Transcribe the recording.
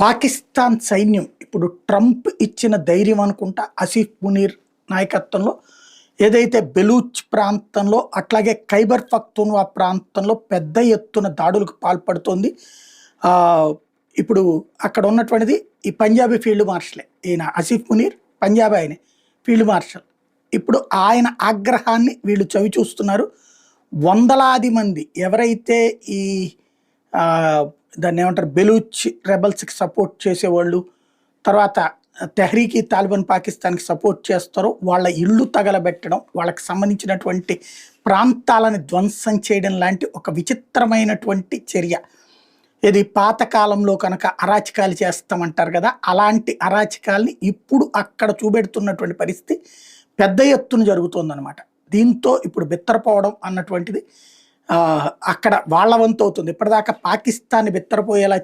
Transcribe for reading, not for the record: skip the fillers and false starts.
పాకిస్తాన్ సైన్యం ఇప్పుడు ట్రంప్ ఇచ్చిన ధైర్యం అనుకుంటా ఆసిఫ్ మునీర్ నాయకత్వంలో ఏదైతే బెలూచ్ ప్రాంతంలో అట్లాగే ఖైబర్ పఖ్తూన్వా ప్రాంతంలో పెద్ద ఎత్తున దాడులకు పాల్పడుతోంది. ఇప్పుడు అక్కడ ఉన్నటువంటిది ఈ పంజాబీ ఫీల్డ్ మార్షలే, ఈయన ఆసిఫ్ మునీర్ పంజాబ్ ఆయనే ఫీల్డ్ మార్షల్. ఇప్పుడు ఆయన ఆగ్రహాన్ని వీళ్ళు చవి చూస్తున్నారు. వందలాది మంది ఎవరైతే ఈ దాన్ని ఏమంటారు బెలూచ్ రెబల్స్కి సపోర్ట్ చేసేవాళ్ళు, తర్వాత తెహ్రీకి తాలిబాన్ పాకిస్తాన్కి సపోర్ట్ చేస్తారో వాళ్ళ ఇళ్ళు తగలబెట్టడం, వాళ్ళకి సంబంధించినటువంటి ప్రాంతాలను ధ్వంసం చేయడం లాంటి ఒక విచిత్రమైనటువంటి చర్య. ఇది పాతకాలంలో కనుక అరాచకాలు చేస్తామంటారు కదా, అలాంటి అరాచకాల్ని ఇప్పుడు అక్కడ చూపెడుతున్నటువంటి పరిస్థితి పెద్ద ఎత్తున జరుగుతుందన్నమాట. దీంతో ఇప్పుడు బిత్తరపోవడం అన్నటువంటిది అక్కడ వాళ్ళ వంతు అవుతుంది. ఇప్పటిదాకా పాకిస్తాన్ని బిత్తరపోయేలా